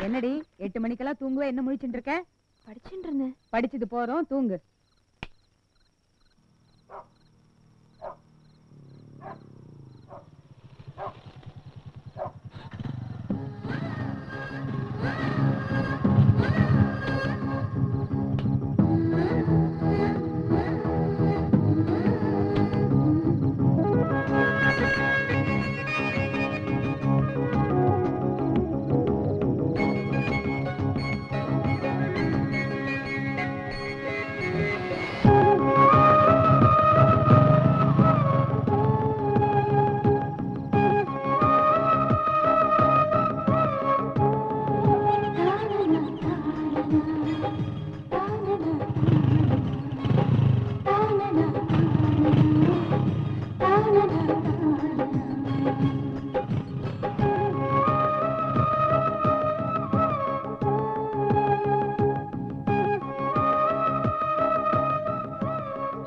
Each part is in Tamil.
என்னடி 8 மணிக்கெல்லாம் தூங்குவே, என்ன முழிச்சுட்டு இருக்க? படிச்சுட்டு இருந்தேன். படிச்சது போறோம், தூங்கு.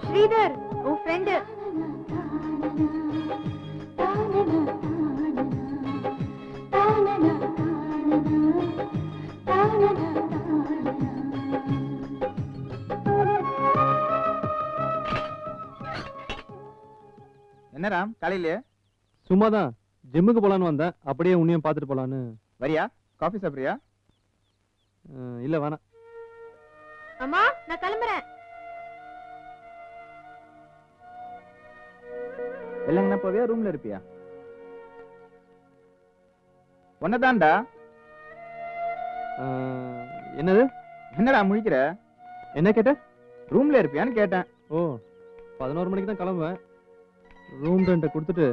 ஸ்ரீதர், உன் ஃப்ரெண்டு. என்ன ராம், காலையிலே? சும்மாதான் ஜிம்முக்கு போலான்னு வந்தேன். அப்படியே உன்னையும் பார்த்துட்டு போலான்னு. வரியா? காஃபி சாப்பிடுறியா? இல்ல வேணாம். அம்மா, நான் கிளம்புறேன். வெளிலங்கனா போவியா, ரூம்ல இருப்பியா? ஒன்னதான்டா. என்னது? என்னடா முழிக்கிற? என்ன கேட்ட? ரூம்ல இருப்பியான்னு கேட்டேன். ஓ, 11 மணிக்கு தான் கிளம்புவேன். ரூம் ரெண்ட்டை கொடுத்துட்டு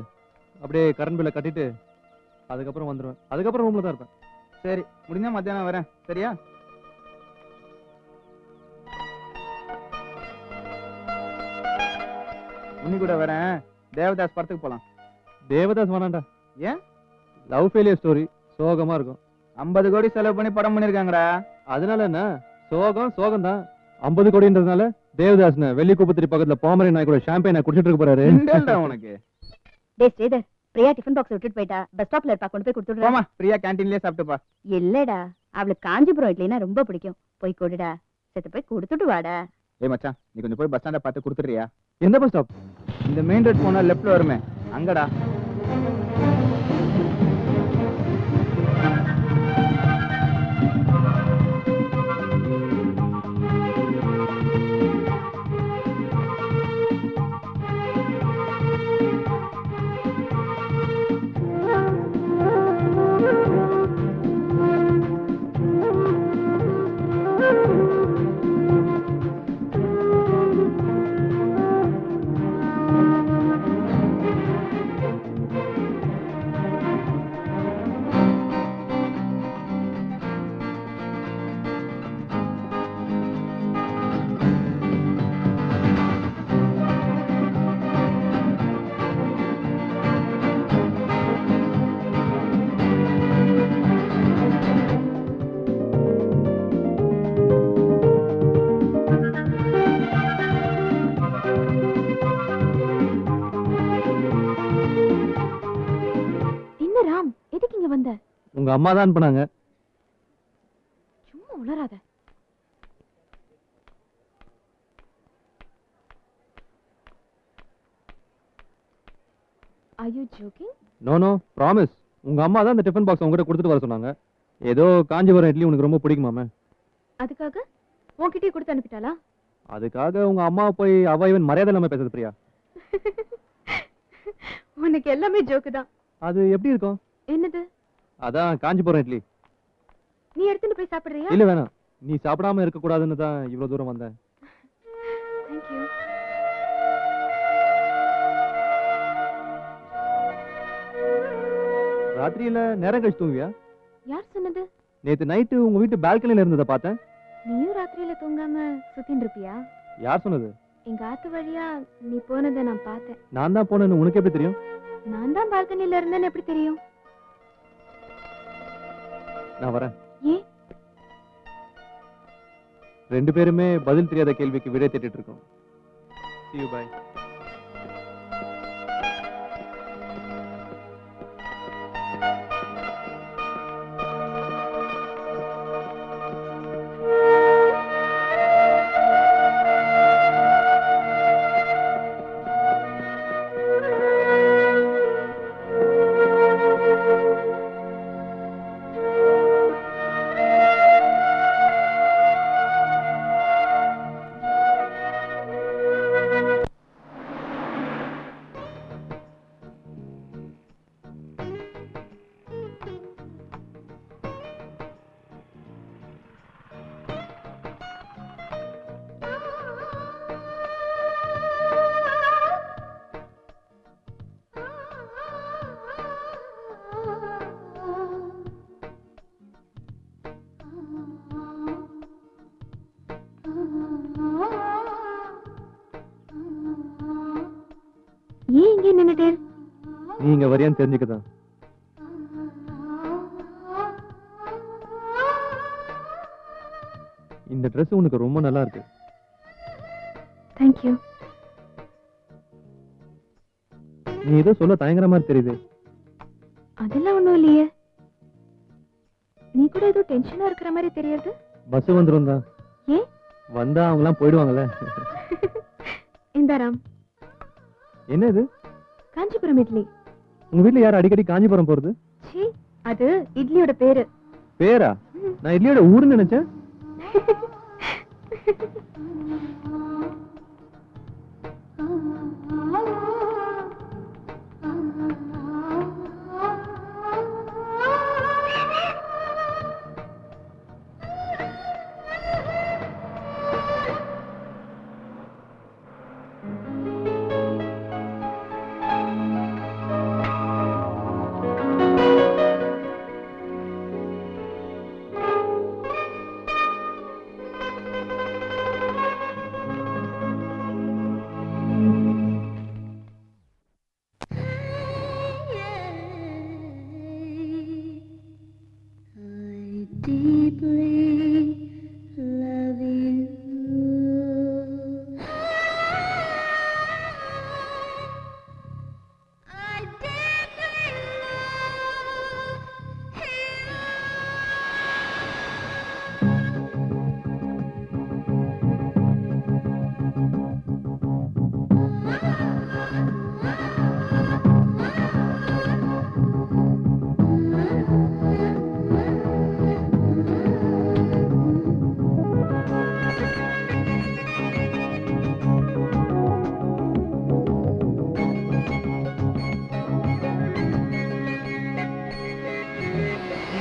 அப்படியே கரண்ட் பில்லை கட்டிட்டு அதுக்கப்புறம் வந்துடுவேன். அதுக்கப்புறம் ரூம்ல தான் இருப்பேன். சரி, முடிஞ்சா மத்தியானம் வரேன், சரியா? உன்னி கூட வரேன். தேவதாஸ் படத்துக்கு போலாம். தேவதாஸ் வேணாண்டா. ஏன்? லவ் ஃபெயிலியர் ஸ்டோரி, சோகமா இருக்கும். 50 கோடி செலவு பண்ணி படம் பண்ணிருக்காங்கடா. அதனால என்ன, சோகம் தான். 50 கோடின்றதுனால தேவதாஸ்ன வெள்ளி குப்பத்திரி பக்கத்துல பாமரை நாய் கூட ஷாம்பைன் குடிச்சிட்டு இருக்க போறாரு. உனக்கு டேய் ஸ்ரீதர், பிரியா டிஃபன் பாக்ஸ் விட்டுட்டு போயிட்டா. பஸ் ஸ்டாப்ல இருப்பா, கொண்டு போய் கொடுத்துடுறா. போமா, பிரியா கேண்டீன்லயே சாப்பிட்டுப்பா. இல்லடா, அவளுக்கு காஞ்சிபுரம் இட்லினா ரொம்ப பிடிக்கும். போய் கொடுடா. செத்து போய் கொடுத்துட்டு வாடா. ஏய் மச்சான், நீ கொஞ்சம் போய் பஸ் ஸ்டாண்ட பார்த்து கொடுத்துறியா? எந்த பஸ் ஸ்டாப்? இந்த மெயின் ரோட் போனா லெஃப்ட்ல வருமே, அங்கடா. உங்க அம்மா தான் அனுப்புனாங்க. சும்மா உளராத. Are you joking? No, promise. உங்க அம்மா தான் இந்த டிஃபன் பாக்ஸ் உங்ககிட்ட கொடுத்துட்டு வர சொன்னாங்க. ஏதோ காஞ்சிபுரம் இட்லி உனக்கு ரொம்ப பிடிக்குமாமே. அதுக்காக உன்கிட்டயே கொடுத்து அனுப்பிட்டாளா? அதுக்காக உங்க அம்மா போய் அவ இவன் மரியாதை இல்லாம பேசுறது பிரியா. உனக்கு எல்லாமே ஜோக்கு தான். அது எப்படி இருக்கும்? என்னது? அதான் காஞ்சிபுரம் இட்லி. நீ எடுத்துட்டு போய் சாப்பிடுறியா? இல்ல வேணாம், நீ சாப்பிடாம இருக்க கூடாதுன்னு தான் இவ்வளவு தூரம் வந்தேன். Thank you. ராத்திரியில நேரம் கழிச்சு தூங்குவியா? யார் சொன்னது? நேத்து நைட்டு உங்க வீட்டு பால்கனில இருந்ததை பார்த்தேன். நீயும் ராத்திரியில தூங்காம சுத்தின்னு இருப்பியா? யார் சொன்னது? எங்க ஆத்து வழியா நீ போனதை நான் பார்த்தேன். நான் தான் போனேன்னு உனக்கு எப்படி தெரியும்? நான் தான் பால்கனில இருந்தேன்னு எப்படி தெரியும்? நான் வரேன். ஏன்? ரெண்டு பேருமே பதில் தெரியாத கேள்விக்கு விடை தேடிட்டு இருக்கோம். See you, bye. நின்னுட்டே? நீங்க வரியான்னு தெரிஞ்சுக்கதான். இந்த Dress உனக்கு ரொம்ப நல்லா இருக்கு. Thank you. நீ ஏதோ சொல்ல தயங்குற மாதிரி தெரியுது. அதெல்லாம் ஒண்ணும் இல்லையே. நீ கூட ஏதோ டென்ஷனா இருக்கிற மாதிரி தெரியுது. பஸ் வந்துரும் தான். ஏன்? வந்தா அவங்க எல்லாம் போயிடுவாங்கல்ல. இந்த ராம். என்ன இது? காஞ்சிபுரம் இட்லி. உங்க வீட்ல யார் அடிக்கடி காஞ்சிபுரம் போறது? சீ, அது இட்லியோட பேரு. பேரா? நான் இட்லியோட ஊருன்னு நினைச்சேன்.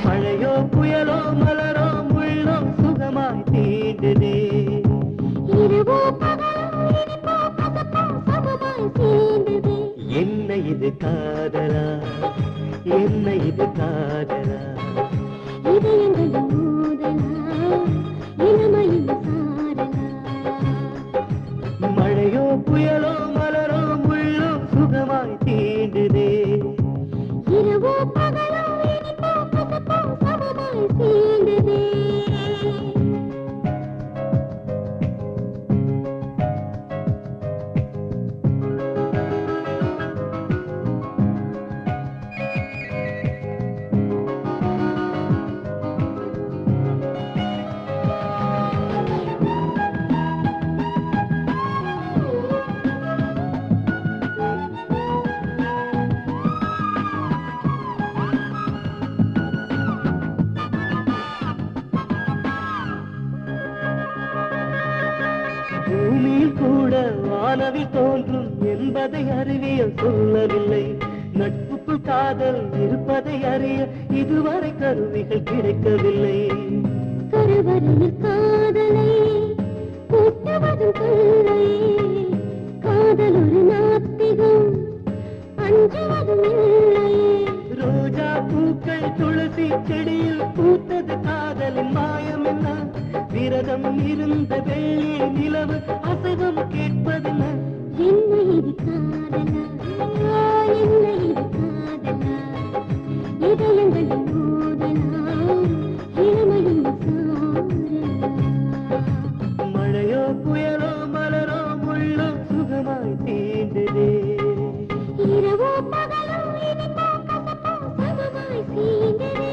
மழையோ புயலோ மலரோ முள்ளோ சுகமாய் தீண்டுதே. என்ன இது காதலா, என்ன இது காதலா, மழையோ புயலோ மலரோ முள்ளோ சுகமாய் தீண்டுதே. பூமியில் கூட வானவில் தோன்றும் என்பதை அறிவியல் சொல்லவில்லை. நட்புக்குள் காதல் இருப்பதை அறிய இதுவரை கருவிகள் கிடைக்கவில்லை. கருவறையில் காதலை கூட்டுவதும் தொல்லை. காதல் ஒரு நாத்திகம், அஞ்சுவதும் இல்லை. ரோஜா பூக்கள் துளசி செடியில் பூத்தது காதலின் மாயம் என்ன? விரதம் இருந்த வெள்ளி நிலவு அசைவம் கேட்பதென்ன? என்ன இது காதலா, என்ன இது காதலா, இதயங்களின் மோதலா, இளமையின் சாரலா. மழையோ புயலோ மலரோ முள்ளோ சுகமாய் தீண்டுதே. இரவோ பகலோ இனிப்போ கசப்போ சமமாய் தீண்டுதே.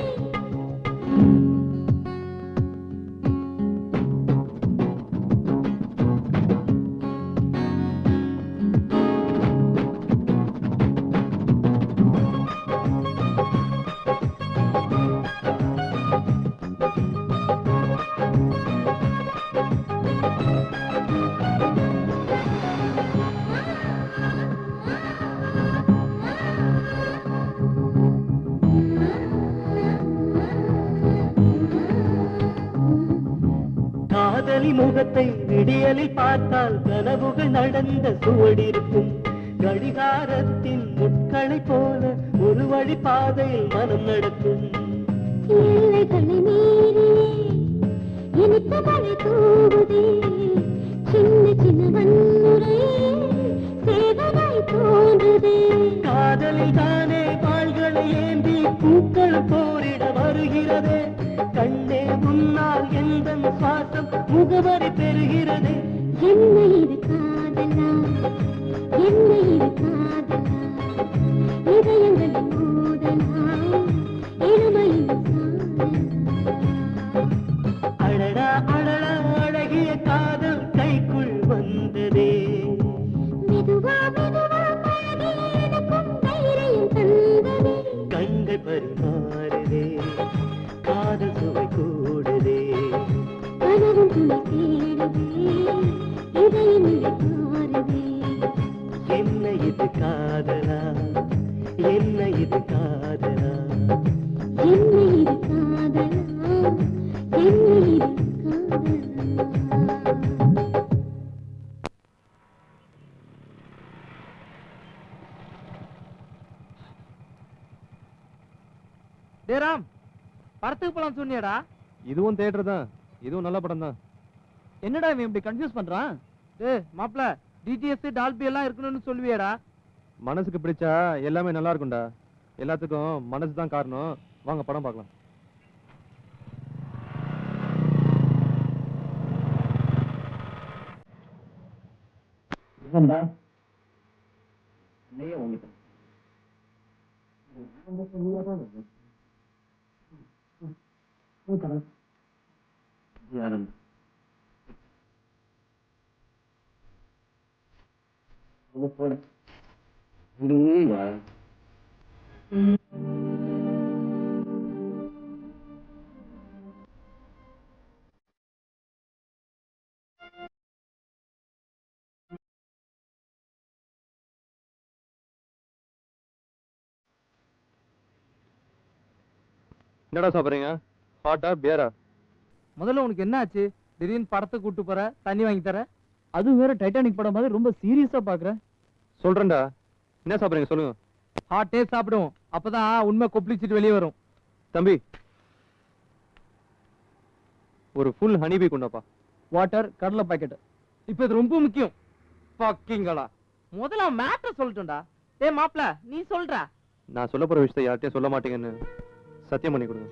காதலி முகத்தை விடியலில் பார்த்தால் கனவுகள் நடந்த சுவடிருக்கும். கடிகாரத்தின் முட்களை போல ஒரு வழி பாதையில் மனம் நடக்கும். எல்லைகளை மீறியே இனித்த மழை தூவுதே. சின்ன சின்ன வன்முறை சேவனாய் தோன்று தூவுதே காதலில் தானே பால்களை ஏந்தி பூக்கள் போரிட வருகிறதே கண்ணே முன்னால் எந்த சுவாசம் முகவரி பெறுகிறதே என்ன இது காதலா என்ன இது காதலா இதயங்களின் மோதலா இளமையின் சாதலா அடடா அடடா அழகிய காதல் கைக்குள் வந்ததே மெதுவா மெதுவா பழகி எனக்கும் தைரியம் தந்ததே கண்கள் பரிமாறுதே காதல் சுவை கூடுதே கனவும் துணை தேடுதே இதயம் நிலை மாறுதே என்ன இது காதலா என்ன இது காதலா என்ன இது காதலா என்ன இது காதலா டேராம் படத்துக்கு போலாம் சொன்னியாடா இதுவும் தேட்டர் தான், இதுவும் நல்ல படம் தான். என்னடா இவன் இப்படி கன்ஃபியூஸ் பண்றான்? டேய் மாப்ள டிடிஎஸ் டால்பி எல்லாம் இருக்கணும்னு சொல்லுவியேடா. மனசுக்கு பிடிச்சா எல்லாமே நல்லா இருக்கும்டா. எல்லாத்துக்கும் மனசு தான் காரணம். வாங்க படம் பார்க்கலாம். என்னடா சாப்பிடுறீங்க? ஹாட்டா பியரா? முதல்ல உனக்கு என்ன ஆச்சு? திடீர்னு படத்துக்கு கூட்டு போற, தண்ணி வாங்கி தர. அதுவும் வேற டைட்டானிக் படம் மாதிரி ரொம்ப சீரியஸா பாக்குற. சொல்றேன்டா. என்ன சாப்பிடுறீங்க சொல்லுங்க. ஹாட்டே சாப்பிடுவோம், அப்பதான் உண்மை கொப்பளிச்சிட்டு வெளியே வரும். தம்பி ஒரு ஃபுல் ஹனிபீ கொண்டாப்பா. வாட்டர், கடலை பாக்கெட். இப்ப இது ரொம்ப முக்கியம். பக்கிங்களா முதல்ல மேட்டர் சொல்லட்டும்டா. டேய் மாப்ள நீ சொல்ற. நான் சொல்ல போற விஷயத்தை யார்கிட்டயும் சொல்ல மாட்டீங்கன்னு சத்தியம் பண்ணி கொடுங்க.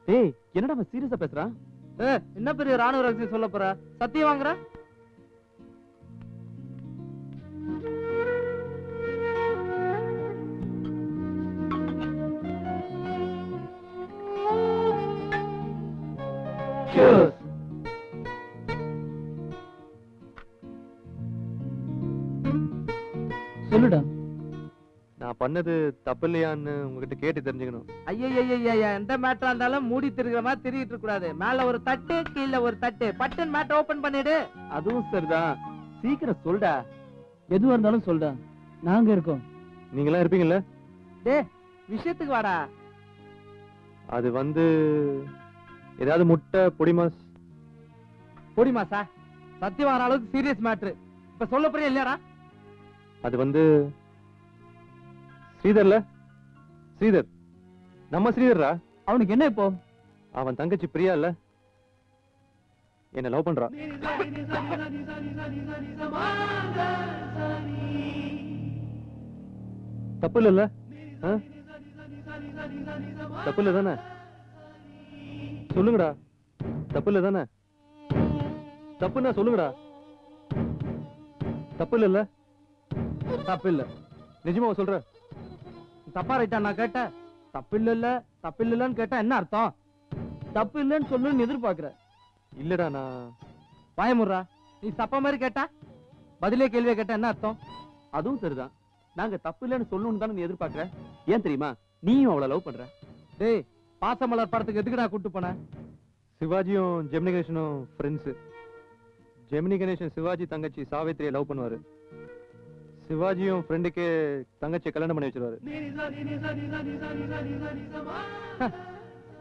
டேய் என்னடா சீரியஸா பேசுறான்? என்ன பெரிய ராணுவ ரகசியம் சொல்ல போற? சத்தியம் வாங்குற? சொல்லுடா. நான் பண்ணது தப்பு இல்லையான்னு உங்ககிட்ட கேட்டு தெரிஞ்சுக்கணும். ஐயா எந்த மேட்டரா இருந்தாலும் மூடி திருகிற மாதிரி திரிகிட்டு இருக்க கூடாது. மேல ஒரு தட்டு, கீழ ஒரு தட்டு. பட்டன் மேட்டர் ஓபன் பண்ணிடு. அதுவும் சரிதான். சீக்கிரம் சொல்டா. எதுவா இருந்தாலும் சொல்டா. நாங்க இருக்கோம். நீங்களாம் இருப்பீங்கல்ல? டேய் விஷயத்துக்கு வாடா. அது ஏதாவது முட்டை பொடி மாஸ். பொடி மாசா? சத்தியம் வர அளவுக்கு சீரியஸ் மேட்ரு. இப்ப சொல்ல போறியா இல்லையாடா? அது ஸ்ரீதர்ல ஸ்ரீதர், நம்ம ஸ்ரீதர்ரா. அவனுக்கு என்ன இப்போ? அவன் தங்கச்சி பிரியா இல்ல, என்ன லவ் பண்றா. தப்பு இல்ல? தப்பு இல்ல தானே? சொல்லுங்கடா. தப்பு இல்ல தானே? தப்புன்னா சொல்லுங்கடா. தப்பு இல்ல? தப்பு இல்ல. நிஜமா சொல்ற? தப்பா ரைட்டா நான் கேட்டேன்? தப்பு இல்லன்னு கேட்டா என்ன அர்த்தம்? தப்பு இல்லன்னு சொல்லுன்னு எதிர்பார்க்கிற. இல்லடா நான் பயமுறா. நீ சப்பா மாதிரி கேட்டா பதிலே கேள்வியை கேட்டா என்ன அர்த்தம்? அதுவும் சரிதான். நாங்க தப்பு இல்லைன்னு சொல்லணும்னு தானே நீ எதிர்பார்க்கற. ஏன் தெரியுமா? நீயும் அவளை லவ் பண்ற. டேய் பாசமலர் படத்துக்கு எதுக்கு நான் கூட்டு போனேன்? சிவாஜியும் ஜெமினி கணேசனும் ஃப்ரெண்ட்ஸ். ஜெமினி கணேசன் சிவாஜி தங்கச்சி சாவித்திரியை லவ் பண்ணுவாரு. சிவாஜியும் ஃப்ரெண்டுக்கு தங்கச்சியை கல்யாணம் பண்ணி வச்சிருவாரு.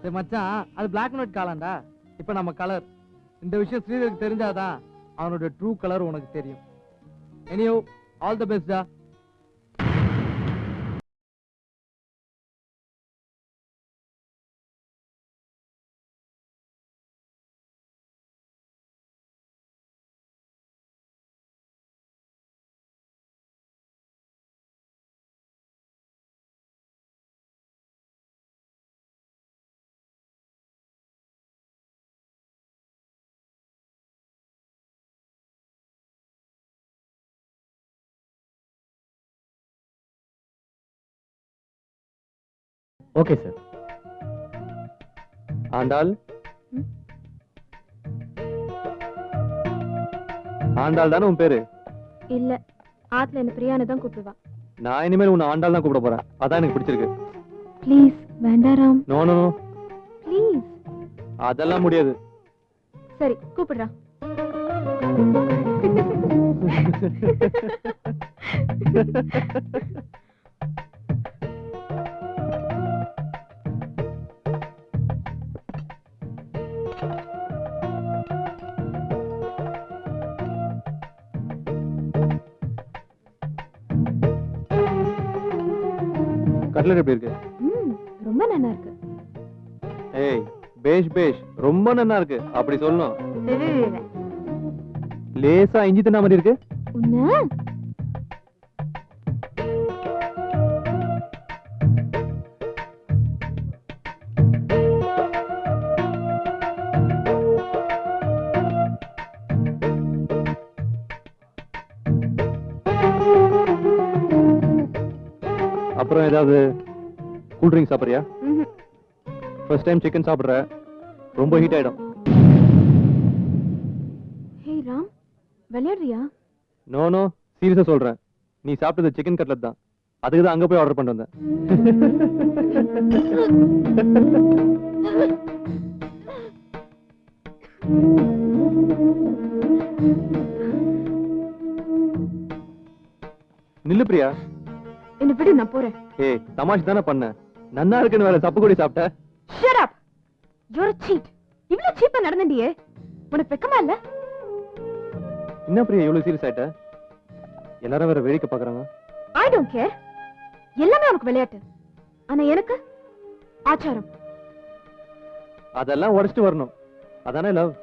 டேய் மச்சான் அது பிளாக் அண்ட் ஒயிட் காலம்டா. இப்ப நம்ம கலர். இந்த விஷயம் ஸ்ரீதருக்கு தெரிஞ்சாதான் அவனோட ட்ரூ கலர் உனக்கு தெரியும். எனியோ ஆல் தி பெஸ்ட் டா. Okay sir. ஆண்டாள், ஆண்டாள் தானே உன் பேரு? இல்ல, ஆத்துல என்ன பிரியான்னு தான் கூப்பிடுவா. நான் இனிமேல் உன்னை ஆண்டாள் தான் கூப்பிட போறேன். அதான் எனக்கு பிடிச்சிருக்கு. ப்ளீஸ் வேண்டாராம். No no, please. அதெல்லாம் முடியாது. சரி கூப்பிடுறா. கட்லட் எப்படி இருக்கு? ரொம்ப நல்லா இருக்கு. ஏய், பேஷ் பேஷ், ரொம்ப நல்லா இருக்கு அப்படி சொல்லணும். லேசா இஞ்சி தின்ன மாதிரி இருக்கு. உன்ன அப்புறம் ஏதாவது கூல் ட்ரிங்க் சாப்பிடுறியா? ஃபர்ஸ்ட் டைம் சிக்கன் சாப்பிடுற, ரொம்ப ஹீட் ஆயிடும். ஹே ராம், விளையாடுறியா? நோ நோ, சீரியஸா சொல்றேன். நீ சாப்பிட்டது சிக்கன் கட்லட் தான். அதுக்கு தான் அங்க போய் ஆர்டர் பண்ணிட்டு வந்தேன். நில்லு பிரியா. என்ன விடு, நான் போறேன். ஏய், தமாஷ் தானே பண்ண. நன்னா இருக்குன்னு வேற சப்பு கூடி சாப்பிட்ட. Shut up. You're a cheat. இவ்ளோ சீப்பா நடந்துட்டியே. உனக்கு வெக்கமா இல்ல? என்ன பிரியா இவ்வளவு சீரியஸ் ஆயிட்ட? எல்லாரும் வேற வேடிக்கை பாக்குறாங்க. I don't care. எல்லாமே உனக்கு விளையாட்டு. ஆனா எனக்கு ஆச்சாரம். அதெல்லாம் உடைச்சிட்டு வரணும். அதானே லவ்.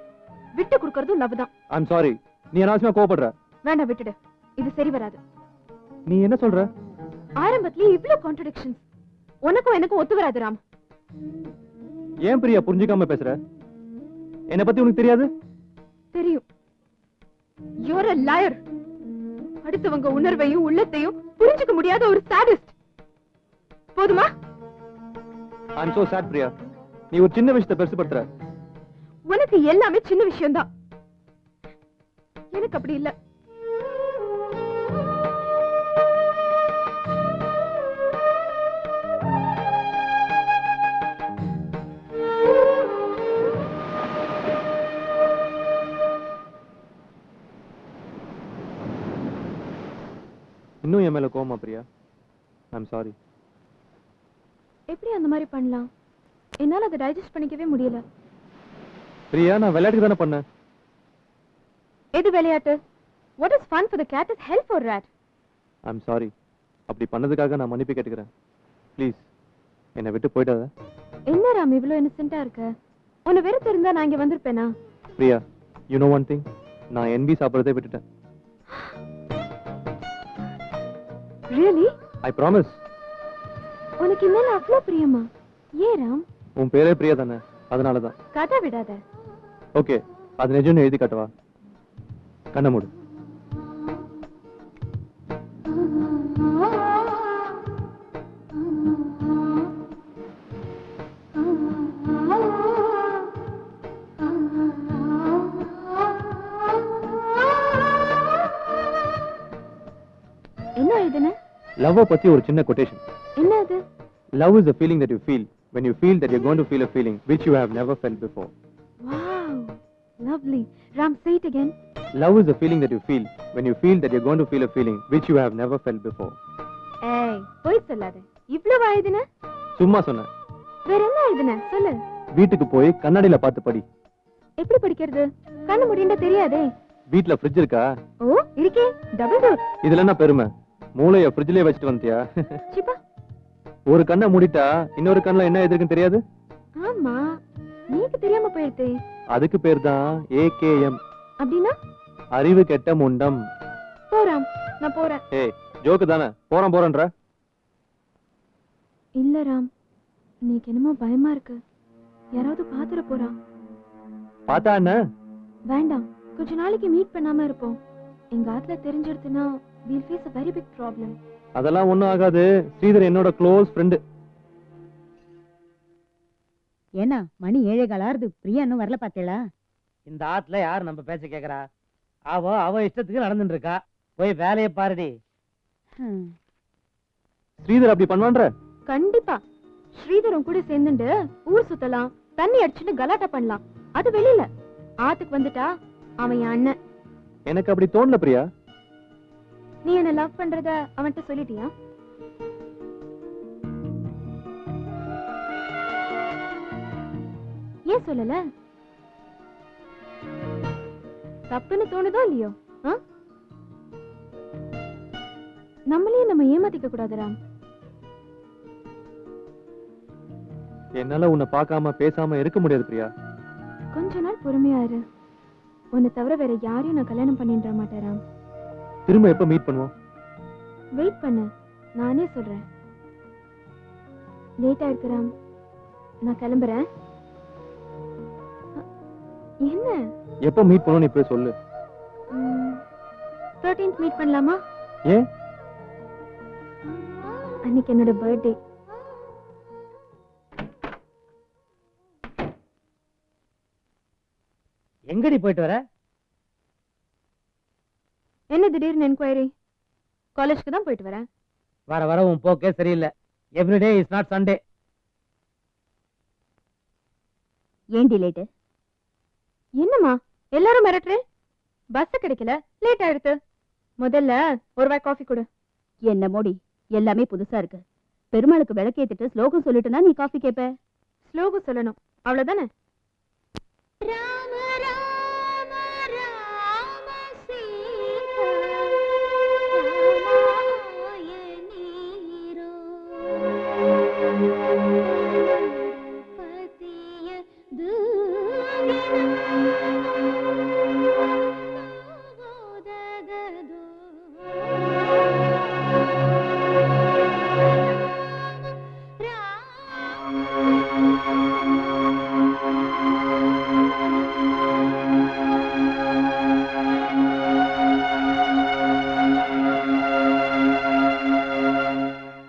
விட்டு கொடுக்கறதும் லவ் தான். I'm sorry. நீ அனாவசியமா கோவப்படுற. வேண்டாம், விட்டுடு. இது சரி வராது. நீ என்ன சொல்ற? ஆரம்பத்திலே இவ்ளோ கான்ட்ரடிக்ஷன்ஸ். உனக்கும் எனக்கும் ஒத்து வராது ராம். ஏன் பிரியா புரிஞ்சுக்காம பேசுற? என்ன பத்தி உனக்கு தெரியாது? தெரியும். You're a liar. அடுத்தவங்க உணர்வையும் உள்ளத்தையும் புரிஞ்சுக்க முடியாத ஒரு சாடிஸ்ட். போதுமா? I'm so sad Priya. நீ ஒரு சின்ன விஷயத்தை பெருசுபடுத்துற. உனக்கு எல்லாமே சின்ன விஷயம்தான். எனக்கு அப்படி இல்ல. இன்னும் என் மேல கோவமா பிரியா? I'm sorry. எப்படி அந்த மாதிரி பண்ணலாம்? என்னால அதை டைஜஸ்ட் பண்ணிக்கவே முடியல. பிரியா, நான் விளையாட்டுக்கு தானே பண்ணேன். எது விளையாட்டு? What is fun for the cat is hell for rat. I'm sorry. அப்படி பண்ணதுக்காக நான் மன்னிப்பு கேட்டுக்கிறேன். ப்ளீஸ் என்னை விட்டு போயிடாத. என்ன ராம் இவ்ளோ இன்னசென்ட்டா இருக்க? உன்னை வெறுத்து இருந்தா நான் இங்க வந்திருப்பேனா? Priya, you know one thing, நான் என்பி சாப்பிடுறதே விட்டுட்டேன். Really? I promise. உனக்கு இனிமேல் அவ்வளோ பிரியமா? ஏன் ராம்? உன் பேரே பிரியா தானே, அதனால தான். கதை விடாத. ஓகே, அது நிஜம்னு எழுதி காட்டவா? கண்ணை மூடு. என்ன எழுதுன? லவ் பத்தி ஒரு சின்ன கொட்டேஷன். என்ன அது? Love is a feeling that you feel when you feel that you're going to feel a feeling which you have never felt before. Wow, lovely. Ram, say it again. Love is a feeling that you feel when you feel that you're going to feel a feeling which you have never felt before. ஏய், போய் சொல்லாத. இவ்ளோ எழுதுன? சும்மா சொன்னேன். வேற என்ன எழுதுன? சொல்லு. வீட்டுக்கு போய் கண்ணாடியில பார்த்து படி. எப்படி படிக்கிறது? கண்ணு மூடிண்டா தெரியாதே. வீட்ல ஃப்ரிட்ஜ் இருக்கா? ஓ, இருக்கே. Double door. இதுல என்ன பெருமை? மூளைய ஃப்ரிட்ஜ்லயே வச்சிட்டு வந்துட்டியா? சிப்பா. ஒரு கண்ணை மூடிட்டா இன்னொரு கண்ணுல என்ன எதிர்க்குன்னு தெரியாது? ஆமா, நீக்கு தெரியாம போயிடுதே. அதுக்கு பேர் தான் AKM. அப்படின்னா? அறிவு கெட்ட முண்டம். போறாம், நான் போறேன். ஏய், ஜோக்கு தானே, போறேன்ற? இல்ல ராம், இன்னைக்கு என்னமோ பயமா இருக்கு. யாராவது பாத்துற போறா. பார்த்தா என்ன? வேண்டாம், கொஞ்ச நாளைக்கு மீட் பண்ணாம இருப்போம். எங்க ஆத்துல தெரிஞ்சிடுதுன்னா we'll face a very big problem. அதெல்லாம் ஒண்ணும் ஆகாது. ஸ்ரீதர் என்னோட க்ளோஸ் ஃப்ரெண்ட். ஏன்னா மணி 7:15 பிரியா இன்னும் வரல பாத்தீங்களா? இந்த ஆத்துல யார் நம்ம பேச்ச கேக்குறா? அவ இஷ்டத்துக்கு நடந்துட்டு இருக்கா. போய் வேலையை பாருடி. ஸ்ரீதர் அப்படி பண்ணுவான்ற? கண்டிப்பா. ஸ்ரீதரும் கூட சேர்ந்துட்டு ஊர் சுத்தலாம், தண்ணி அடிச்சுட்டு கலாட்டா பண்ணலாம். அது வெளியில. ஆத்துக்கு வந்துட்டா அவன் என் அண்ணன். எனக்கு அப்படி தோணல பிரியா. நீ என்ன லவ் பண்றத அவன்கிட்ட சொல்லிட்டியா? ஏன் சொல்லல? தப்புன்னு தோணுதோ இல்லையோ? நம்மளையே நம்ம ஏமாத்திக்க கூடாது ராம். என்னால உன்னை பார்க்காம பேசாம இருக்க முடியாது பிரியா. கொஞ்ச நாள் பொறுமையா இரு. உன்னை தவிர வேற யாரையும் நான் கல்யாணம் பண்ணிட மாட்டேன் ராம். திரும்ப எப்ப மீட் பண்ணுவோம்? வெயிட் பண்ணு, நானே சொல்றேன். லேட்டா இருக்கு ராம், நான் கிளம்புறேன். என்ன? எப்ப மீட் பண்ணுவோம் இப்ப சொல்லு. 13th மீட் பண்ணலாமா? ஏன்? அன்னைக்கு என்னோட பர்த்டே. எங்கடி போயிட்டு வர? என்ன திடீர்னு என்கொயரி? காலேஜ்க்கு தான் போயிட்டு வரேன். வர வர உன் போக்கே சரியில்லை. Everyday is not Sunday. ஏன் லேட்டு? என்னம்மா எல்லாரும் மிரட்டுறேன்? பஸ் கிடைக்கல, லேட் ஆயிடுத்து. முதல்ல ஒரு வாய் காஃபி கொடு. என்ன மோடி, எல்லாமே புதுசா இருக்கு. பெருமாளுக்கு விளக்கேத்திட்டு ஸ்லோகம் சொல்லிட்டுனா நீ காஃபி கேப்ப. ஸ்லோகம் சொல்லணும், அவ்வளவுதானே? ராம ராம ராம சீதா ராமாயணீரோ பதிய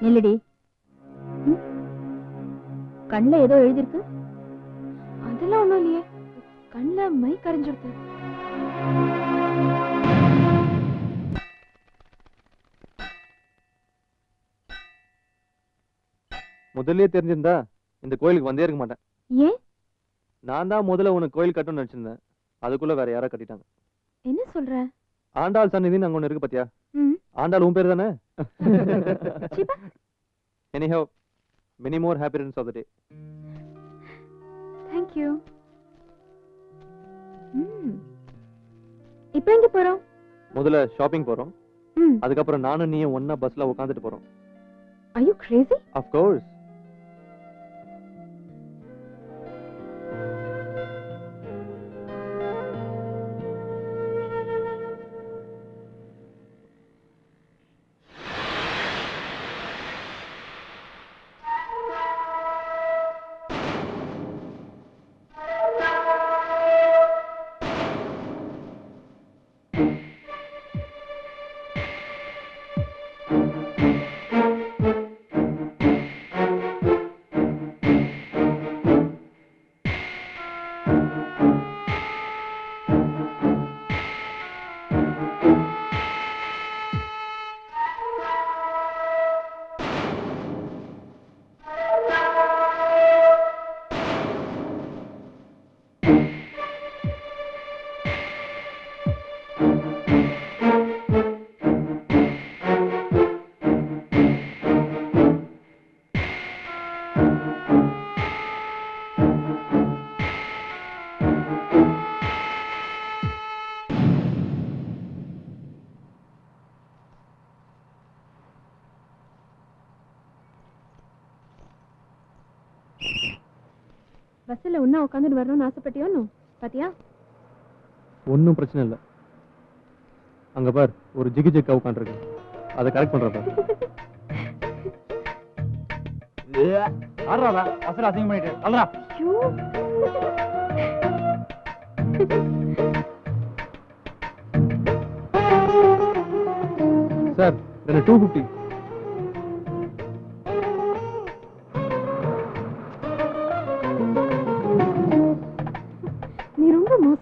நில்லடி. கண்ணுல ஏதோ எழுதிருக்கு. அதெல்லாம் ஒண்ணும் இல்லையே, கண்ணுல மை கரைஞ்சிருக்கு. முதல்லயே தெரிஞ்சிருந்தா இந்த கோயிலுக்கு வந்தே இருக்க மாட்டேன். ஏன்? நான் தான் முதல்ல உனக்கு கோயில் கட்டணும்னு நினைச்சிருந்தேன். அதுக்குள்ள வேற யாரோ கட்டிட்டாங்க. என்ன சொல்ற? ஆண்டாள் சந்நிதின்னு அங்க ஒண்ணு இருக்கு பாத்தியா? ம். ஆண்டாள் உன் பேர் தானே? சீப்பா. Anyhow, many more happy returns of the day. Thank you. இப்போ எங்க போறோம்? முதல்ல ஷாப்பிங் போறோம். ம். அதுக்கப்புறம் நானும் நீயும் ஒண்ணா பஸ்ல உட்காந்துட்டு போறோம். Are you crazy? Of course. பஸ்ல ஒண்ணா உட்காந்துட்டு வரணும்னு ஆசைப்பட்டியோ? பாத்தியா? ஒன்னும் பிரச்சனை இல்ல. அங்க பார், ஒரு ஜிகு ஜிக்கா உட்காந்துருக்கு. அதை கரெக்ட் பண்றப்ப. ஆடுறாடா, அசல அசிங்கம் பண்ணிட்டு. அல்லடா. சார், இதுல 250.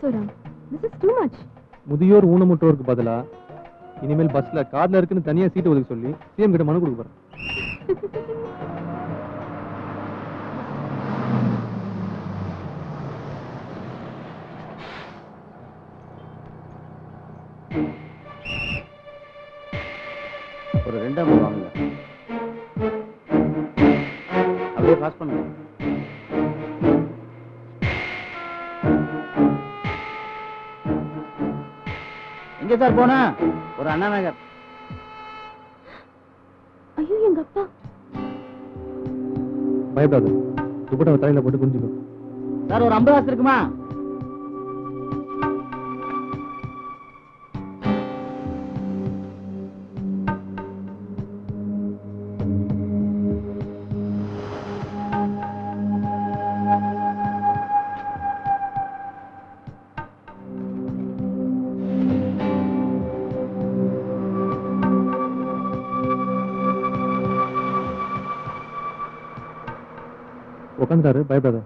also, Ram. This is too much. முதியோர் ஊனமுற்றோருக்கு பதிலா இனிமேல் பஸ்ல கார்ல இருக்குன்னு தனியா சீட்டு ஒதுக்க சொல்லி சிஎம் கிட்ட மனு கொடுக்க போறேன். ஒரு 2 வாங்குங்க. அப்படியே பாஸ் பண்ணுங்க. எங்க சார் போனா? ஒரு அண்ணா நகர். ஐயோ எங்க அப்பா. பயப்படாத, துப்பட்டாவை தலையில போட்டு குனிஞ்சுக்கோ. சார் ஒரு 50 காசு இருக்குமா? உட்காந்துட்டாரு, பயப்படாத.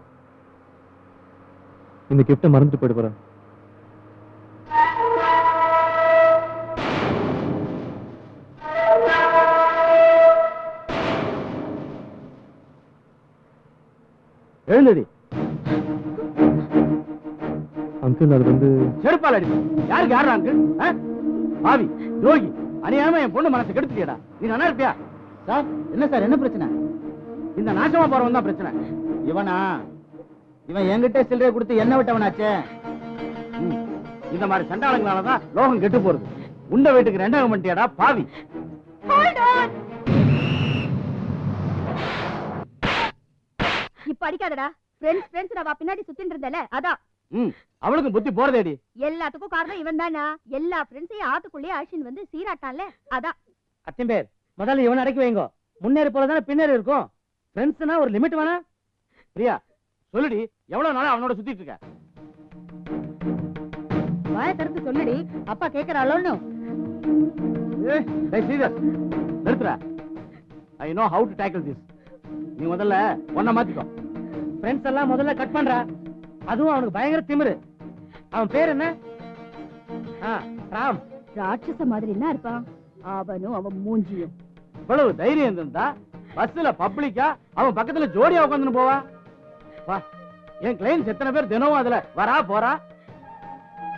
இந்த கிஃப்ட்டை மறந்துட்டு போயிட்டு போறேன். எழுந்தடி. அங்கிள் அது வந்து செருப்பால் அடி. யாருக்கு யாரா அங்கிள்? பாவி துரோகி, அநியாயமா என் பொண்ணு மனசை கெடுத்துட்டியடா. நீ நல்லா இருப்பியா? சார் என்ன சார், என்ன பிரச்சனை? இந்த நாசமா போறவன் தான் பிரச்சனை. இவனா? இவன் என்கிட்ட சில்லறையை கொடுத்து என்ன விட்டவனாச்சே. இந்த மாதிரி சண்டாளங்களாலதான் லோகம் கெட்டு போறது. உண்ட வீட்டுக்கு 2 பண்ணிட்டியாடா பாவி. இப்ப அடிக்காதடா. ஃப்ரெண்ட்ஸ் நான் பின்னாடி சுத்திட்டு இருந்தல, அதான். அவளுக்கு புத்தி போறதேடி. எல்லாத்துக்கும் காரணம் இவன் தானா? எல்லா ஃப்ரெண்ட்ஸையும் ஆத்துக்குள்ளேயே அழிச்சின் வந்து சீராட்டான்ல, அதான். அத்தியம் பேர் முதல்ல இவன் அடக்கி வைங்கோ. முன்னேறி போலதானே பின்னேறி இருக்கும். ஃப்ரெண்ட்ஸ்னா ஒரு லிமிட் வேணா? பிரியா சொல்லுடி, எவ்வளவு நாளா அவனோட சுத்திட்டு இருக்க? வாய திறந்து சொல்லுடி, அப்பா கேக்குறாளோன்னு. நிறுத்துற. I know how to tackle this. நீ முதல்ல ஒன்ன மாத்திக்கோ. ஃப்ரெண்ட்ஸ் எல்லாம் முதல்ல கட் பண்றா. அதுவும் அவனுக்கு பயங்கர திமிரு. அவன் பேர் என்ன? ராம். ராட்சச மாதிரி என்ன இருப்பான் அவனும் அவன் மூஞ்சியும். இவ்வளவு தைரியம் இருந்தா பஸ்ல பப்ளிக்கா அவன் பக்கத்துல ஜோடியா உட்காந்துன்னு போவா. வா, என் கிளைண்ட்ஸ் எத்தனை பேர் தினமும் அதுல வரா போறா.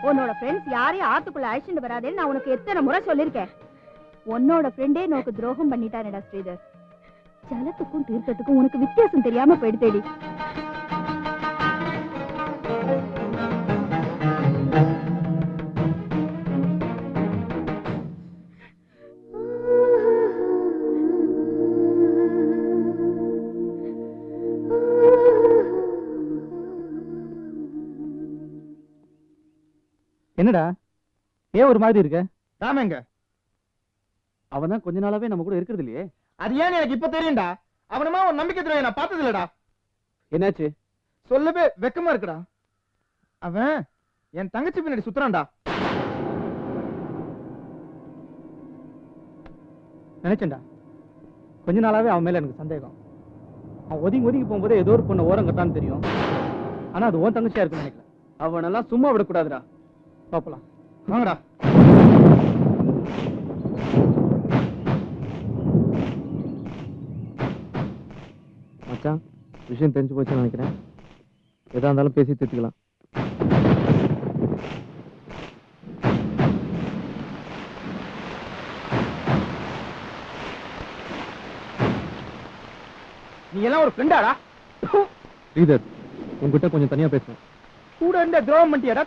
உன்னோட ஃப்ரெண்ட்ஸ் யாரையும் ஆத்துக்குள்ள அழிச்சுட்டு வராதேன்னு நான் உனக்கு எத்தனை முறை சொல்லிருக்கேன். உன்னோட ஃப்ரெண்டே நோக்கு துரோகம் பண்ணிட்டானடா ஸ்ரீதர். ஜலத்துக்கும் தீர்த்தத்துக்கும் உனக்கு வித்தியாசம் தெரியாம போயிடுதேடி. என்னடா ஏன் ஒரு மாதிரி இருக்க? ராமங்க அவன் தான் கொஞ்ச நாளாவே நம்ம கூட இருக்கிறது இல்லையே. அது ஏன் எனக்கு இப்ப தெரியும்டா. அவனுமா ஒரு நம்பிக்கை துறையை நான் பார்த்தது இல்லடா. என்னாச்சு? சொல்லவே வெக்கமா இருக்குடா. அவன் என் தங்கச்சி பின்னாடி சுத்துறான்டா. நினைச்சேன்டா, கொஞ்ச நாளாவே அவன் மேல எனக்கு சந்தேகம். அவன் ஒதுங்கி போகும்போது ஏதோ ஒரு பொண்ணு ஓரம் கட்டான்னு தெரியும். ஆனா அது ஓன் தங்கச்சியா இருக்குன்னு நினைக்கல. அவனெல்லாம் சும்மா விடக்கூடாதுடா. பாப்பலாம் வாங்கடா. மச்சான், விஷயம் தெரிஞ்சு போச்சுன்னு நினைக்கிறேன். எதா இருந்தாலும் பேசி தீர்த்துக்கலாம். நீ எல்லாம் ஒரு ஃப்ரெண்டாடா. ஸ்ரீதர், உங்ககிட்ட கொஞ்சம் தனியா பேசுறேன். கூட இருந்த துரோகம் பண்ணிட்டியாடா.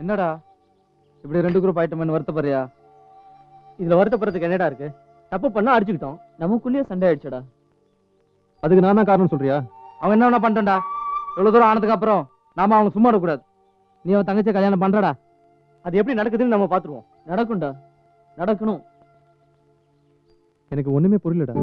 என்னடா இப்படி 2 குரூப் ஆயிட்டோம்னு வருத்தப்படுறியா? இதுல வருத்தப்படுறதுக்கு என்னடா இருக்கு? தப்பு பண்ணா அடிச்சுக்கிட்டோம், நமக்குள்ளேயே சண்டை ஆயிடுச்சுடா. அதுக்கு நான் தான் காரணம் சொல்றியா? அவன் என்ன வேணா பண்ணிட்டா. இவ்வளவு தூரம் ஆனதுக்கு அப்புறம் நாம அவங்க சும்மா இருக்கக்கூடாது. நீ அவன் தங்கச்சியை கல்யாணம் பண்றடா. அது எப்படி நடக்குதுன்னு நம்ம பாத்துருவோம். நடக்கும்டா, நடக்கணும். எனக்கு ஒண்ணுமே புரியலடா.